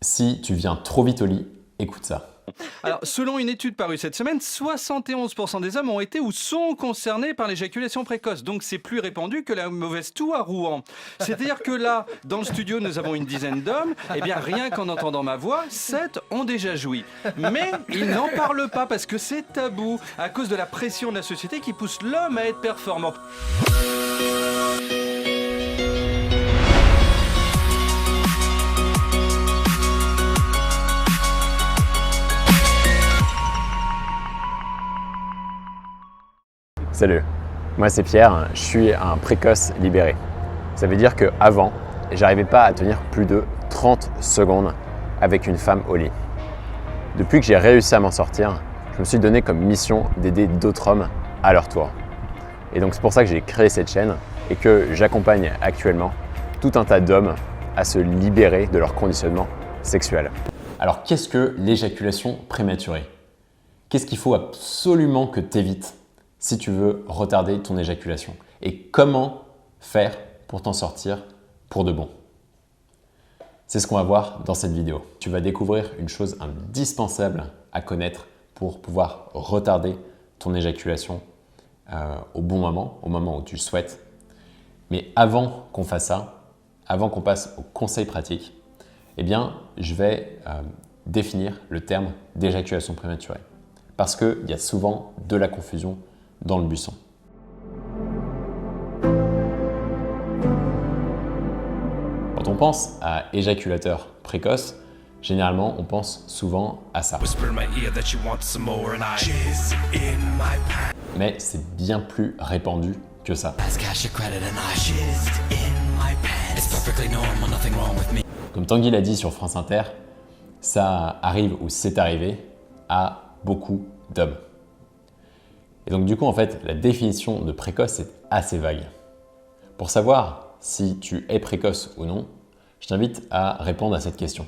Si tu viens trop vite au lit, écoute ça. Alors, selon une étude parue cette semaine, 71% des hommes ont été ou sont concernés par l'éjaculation précoce. Donc, c'est plus répandu que la mauvaise toux à Rouen. C'est-à-dire que là, dans le studio, nous avons une dizaine d'hommes. Eh bien, rien qu'en entendant ma voix, 7 ont déjà joui. Mais ils n'en parlent pas parce que c'est tabou, à cause de la pression de la société qui pousse l'homme à être performant. Salut, moi c'est Pierre, je suis un précoce libéré. Ça veut dire qu'avant, j'arrivais pas à tenir plus de 30 secondes avec une femme au lit. Depuis que j'ai réussi à m'en sortir, je me suis donné comme mission d'aider d'autres hommes à leur tour. Et donc c'est pour ça que j'ai créé cette chaîne et que j'accompagne actuellement tout un tas d'hommes à se libérer de leur conditionnement sexuel. Alors qu'est-ce que l'éjaculation prématurée? Qu'est-ce qu'il faut absolument que tu évites si tu veux retarder ton éjaculation? Et comment faire pour t'en sortir pour de bon? C'est ce qu'on va voir dans cette vidéo. Tu vas découvrir une chose indispensable à connaître pour pouvoir retarder ton éjaculation au bon moment, au moment où tu le souhaites. Mais avant qu'on fasse ça, avant qu'on passe aux conseils pratiques, eh bien, je vais définir le terme d'éjaculation prématurée. Parce qu'il y a souvent de la confusion dans le buisson. Quand on pense à éjaculateur précoce, généralement on pense souvent à ça. Mais c'est bien plus répandu que ça. Comme Tanguy l'a dit sur France Inter, ça arrive ou c'est arrivé à beaucoup d'hommes. Et donc du coup, en fait, la définition de précoce est assez vague. Pour savoir si tu es précoce ou non, je t'invite à répondre à cette question.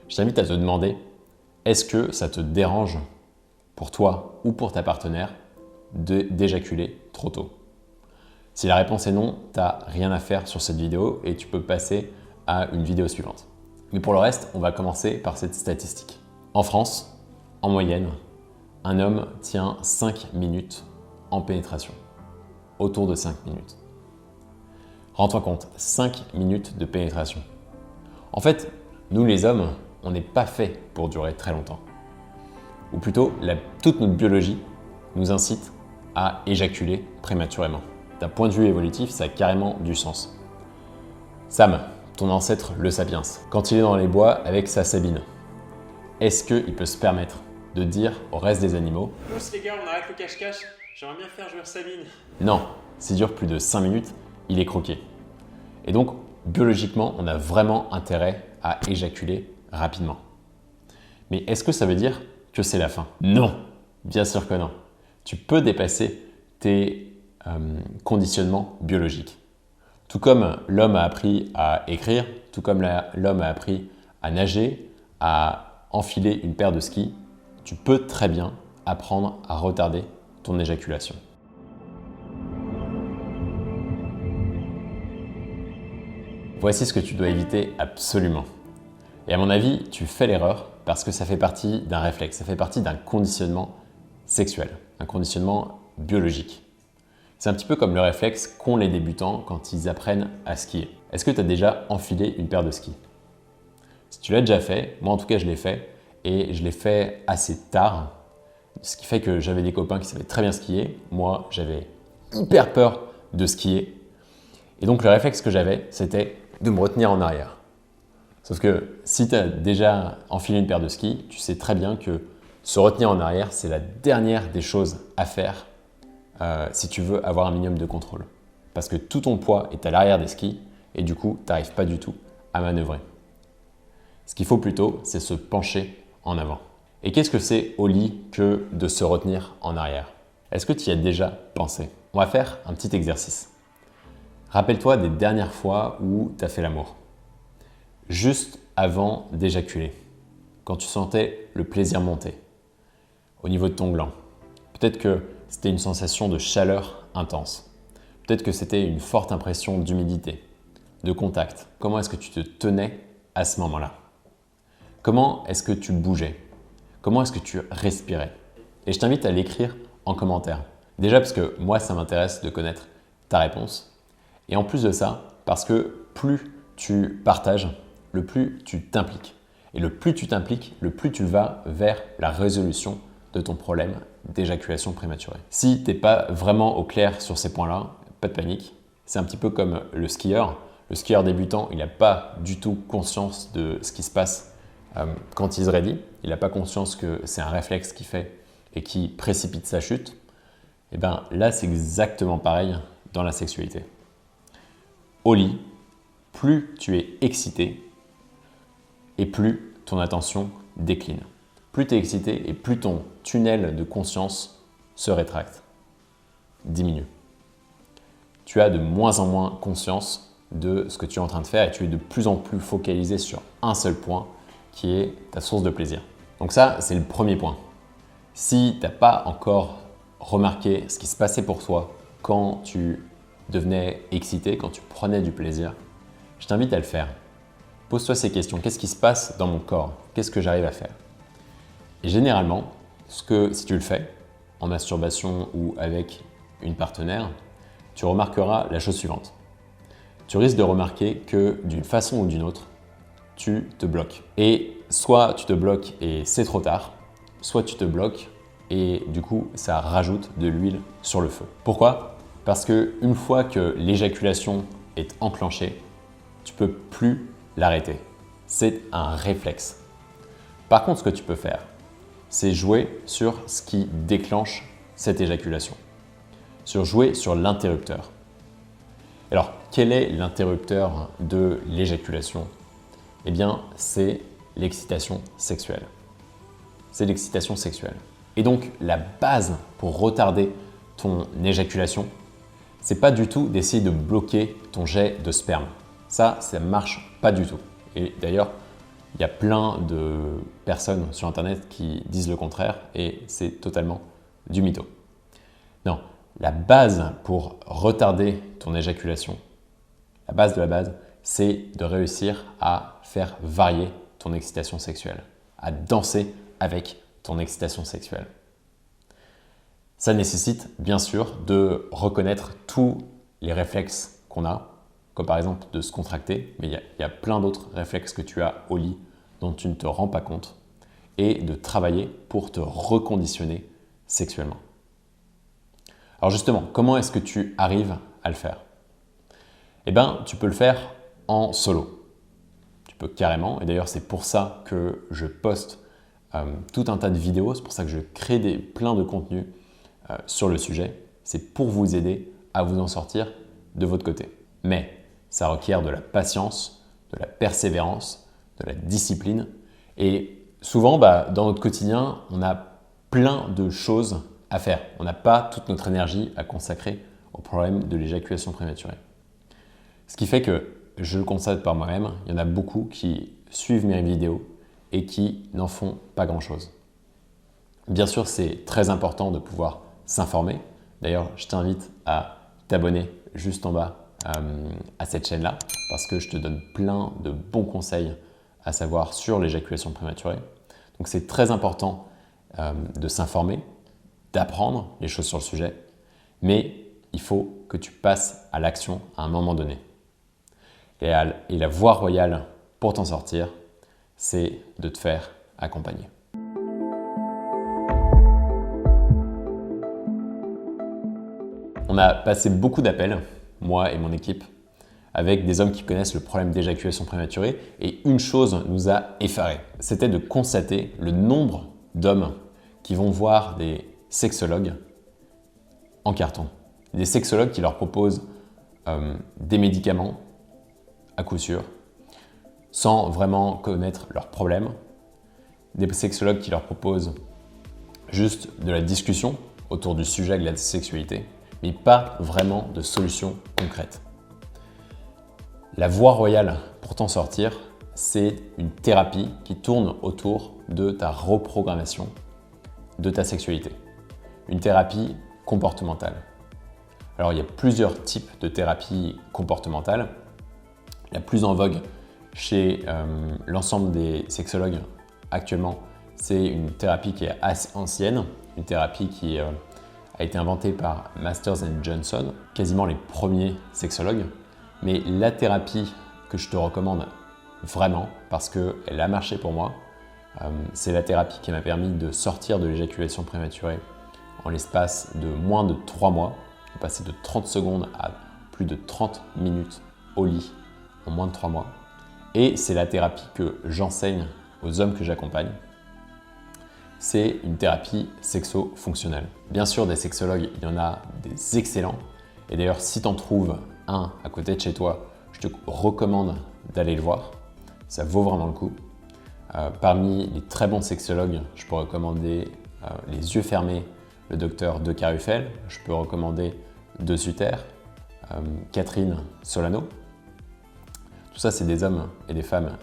Je t'invite à te demander, est-ce que ça te dérange pour toi ou pour ta partenaire d'éjaculer trop tôt? Si la réponse est non, tu n'as rien à faire sur cette vidéo et tu peux passer à une vidéo suivante. Mais pour le reste, on va commencer par cette statistique. En France, en moyenne, un homme tient 5 minutes en pénétration. Autour de 5 minutes. Rends-toi compte, 5 minutes de pénétration. En fait, nous les hommes, on n'est pas fait pour durer très longtemps. Ou plutôt, toute notre biologie nous incite à éjaculer prématurément. D'un point de vue évolutif, ça a carrément du sens. Sam, ton ancêtre le sapiens, quand il est dans les bois avec sa sabine, est-ce qu'il peut se permettre de dire au reste des animaux « Pousse les gars, on arrête le cache-cache, j'aimerais bien faire jouer Sabine ». Non, s'il dure plus de 5 minutes, il est croqué. Et donc, biologiquement, on a vraiment intérêt à éjaculer rapidement. Mais est-ce que ça veut dire que c'est la fin? Non, bien sûr que non. Tu peux dépasser tes conditionnements biologiques. Tout comme l'homme a appris à écrire, tout comme l'homme a appris à nager, à enfiler une paire de skis, tu peux très bien apprendre à retarder ton éjaculation. Voici ce que tu dois éviter absolument. Et à mon avis, tu fais l'erreur parce que ça fait partie d'un réflexe, ça fait partie d'un conditionnement sexuel, un conditionnement biologique. C'est un petit peu comme le réflexe qu'ont les débutants quand ils apprennent à skier. Est-ce que tu as déjà enfilé une paire de skis? Si tu l'as déjà fait, moi en tout cas je l'ai fait, et je l'ai fait assez tard, ce qui fait que j'avais des copains qui savaient très bien skier. Moi, j'avais hyper peur de skier. Et donc, le réflexe que j'avais, c'était de me retenir en arrière. Sauf que si tu as déjà enfilé une paire de skis, tu sais très bien que se retenir en arrière, c'est la dernière des choses à faire si tu veux avoir un minimum de contrôle. Parce que tout ton poids est à l'arrière des skis et du coup, tu n'arrives pas du tout à manœuvrer. Ce qu'il faut plutôt, c'est se pencher en avant. Et qu'est-ce que c'est au lit que de se retenir en arrière? Est-ce que tu y as déjà pensé? On va faire un petit exercice. Rappelle-toi des dernières fois où tu as fait l'amour. Juste avant d'éjaculer, quand tu sentais le plaisir monter au niveau de ton gland. Peut-être que c'était une sensation de chaleur intense. Peut-être que c'était une forte impression d'humidité, de contact. Comment est-ce que tu te tenais à ce moment-là? comment est-ce que tu bougeais? Comment est-ce que tu respirais? Et je t'invite à l'écrire en commentaire. Déjà parce que moi, ça m'intéresse de connaître ta réponse. Et en plus de ça, parce que plus tu partages, le plus tu t'impliques. Et le plus tu t'impliques, le plus tu vas vers la résolution de ton problème d'éjaculation prématurée. Si tu n'es pas vraiment au clair sur ces points-là, pas de panique. C'est un petit peu comme le skieur. Le skieur débutant, il n'a pas du tout conscience de ce qui se passe quand il se raidit. Il n'a pas conscience que c'est un réflexe qu'il fait et qui précipite sa chute. Et bien là, c'est exactement pareil dans la sexualité. Au lit, plus tu es excité et plus ton attention décline. Plus tu es excité et plus ton tunnel de conscience se rétracte, diminue. Tu as de moins en moins conscience de ce que tu es en train de faire et tu es de plus en plus focalisé sur un seul point qui est ta source de plaisir. Donc ça, c'est le premier point. Si tu n'as pas encore remarqué ce qui se passait pour toi quand tu devenais excité, quand tu prenais du plaisir, je t'invite à le faire. Pose-toi ces questions. Qu'est-ce qui se passe dans mon corps? Qu'est-ce que j'arrive à faire? Et généralement, si tu le fais en masturbation ou avec une partenaire, tu remarqueras la chose suivante. Tu risques de remarquer que d'une façon ou d'une autre, tu te bloques. Et soit tu te bloques et c'est trop tard, soit tu te bloques et du coup, ça rajoute de l'huile sur le feu. Pourquoi? Parce qu'une fois que l'éjaculation est enclenchée, tu ne peux plus l'arrêter. C'est un réflexe. Par contre, ce que tu peux faire, c'est jouer sur ce qui déclenche cette éjaculation. Jouer sur l'interrupteur. Alors, quel est l'interrupteur de l'éjaculation? Eh bien, c'est l'excitation sexuelle. C'est l'excitation sexuelle. Et donc, la base pour retarder ton éjaculation, c'est pas du tout d'essayer de bloquer ton jet de sperme. Ça marche pas du tout. Et d'ailleurs, il y a plein de personnes sur Internet qui disent le contraire et c'est totalement du mytho. Non, la base pour retarder ton éjaculation, la base de la base, c'est de réussir à faire varier ton excitation sexuelle, à danser avec ton excitation sexuelle. Ça nécessite bien sûr de reconnaître tous les réflexes qu'on a, comme par exemple de se contracter, mais il y a plein d'autres réflexes que tu as au lit dont tu ne te rends pas compte, et de travailler pour te reconditionner sexuellement. Alors justement, comment est-ce que tu arrives à le faire? Eh bien, tu peux le faire en solo. Tu peux carrément, et d'ailleurs c'est pour ça que je poste tout un tas de vidéos, c'est pour ça que je crée plein de contenus sur le sujet. C'est pour vous aider à vous en sortir de votre côté. Mais ça requiert de la patience, de la persévérance, de la discipline. Et souvent, dans notre quotidien, on a plein de choses à faire. On n'a pas toute notre énergie à consacrer au problème de l'éjaculation prématurée. Ce qui fait que, je le constate par moi-même, il y en a beaucoup qui suivent mes vidéos et qui n'en font pas grand-chose. Bien sûr, c'est très important de pouvoir s'informer. D'ailleurs, je t'invite à t'abonner juste en bas à cette chaîne-là parce que je te donne plein de bons conseils à savoir sur l'éjaculation prématurée. Donc, c'est très important de s'informer, d'apprendre les choses sur le sujet, mais il faut que tu passes à l'action à un moment donné. Et la voie royale pour t'en sortir, c'est de te faire accompagner. On a passé beaucoup d'appels, moi et mon équipe, avec des hommes qui connaissent le problème d'éjaculation prématurée et une chose nous a effarés. C'était de constater le nombre d'hommes qui vont voir des sexologues en carton. Des sexologues qui leur proposent des médicaments à coup sûr, sans vraiment connaître leurs problèmes. Des sexologues qui leur proposent juste de la discussion autour du sujet de la sexualité, mais pas vraiment de solutions concrètes. La voie royale pour t'en sortir, c'est une thérapie qui tourne autour de ta reprogrammation de ta sexualité. Une thérapie comportementale. Alors, il y a plusieurs types de thérapies comportementales. La plus en vogue chez l'ensemble des sexologues actuellement, c'est une thérapie qui est assez ancienne, une thérapie qui a été inventée par Masters and Johnson, quasiment les premiers sexologues. Mais la thérapie que je te recommande vraiment, parce qu'elle a marché pour moi, c'est la thérapie qui m'a permis de sortir de l'éjaculation prématurée en l'espace de moins de 3 mois, de passer de 30 secondes à plus de 30 minutes au lit en moins de 3 mois. Et c'est la thérapie que j'enseigne aux hommes que j'accompagne. C'est une thérapie sexo-fonctionnelle. Bien sûr, des sexologues, il y en a des excellents. Et d'ailleurs, si tu en trouves un à côté de chez toi, je te recommande d'aller le voir. Ça vaut vraiment le coup. Parmi les très bons sexologues, je peux recommander les yeux fermés, le docteur De Carufel. Je peux recommander De Sutter, Catherine Solano. Tout ça, c'est des hommes et des femmes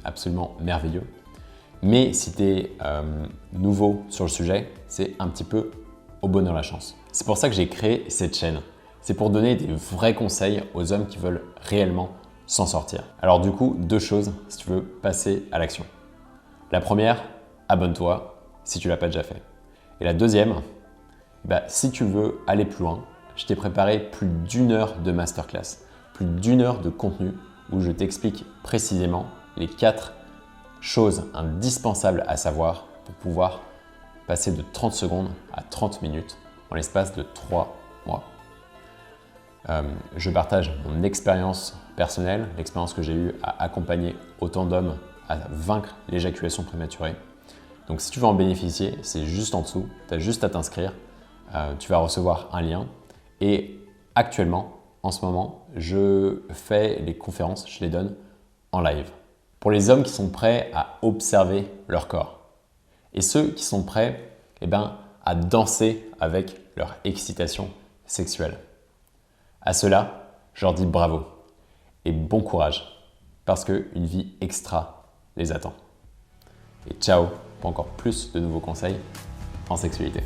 absolument merveilleux. Mais si tu es nouveau sur le sujet, c'est un petit peu au bonheur la chance. C'est pour ça que j'ai créé cette chaîne. C'est pour donner des vrais conseils aux hommes qui veulent réellement s'en sortir. Alors du coup, 2 choses si tu veux passer à l'action. La première, abonne-toi si tu ne l'as pas déjà fait. Et la deuxième, si tu veux aller plus loin, je t'ai préparé plus d'1 heure de masterclass, plus d'1 heure de contenu où je t'explique précisément les 4 choses indispensables à savoir pour pouvoir passer de 30 secondes à 30 minutes en l'espace de 3 mois. Je partage mon expérience personnelle, l'expérience que j'ai eue à accompagner autant d'hommes à vaincre l'éjaculation prématurée. Donc si tu veux en bénéficier, c'est juste en dessous, tu as juste à t'inscrire, tu vas recevoir un lien. Et actuellement, en ce moment, je fais les conférences, je les donne en live. Pour les hommes qui sont prêts à observer leur corps et ceux qui sont prêts à danser avec leur excitation sexuelle. À ceux-là, je leur dis bravo et bon courage parce qu'une vie extra les attend. Et ciao pour encore plus de nouveaux conseils en sexualité.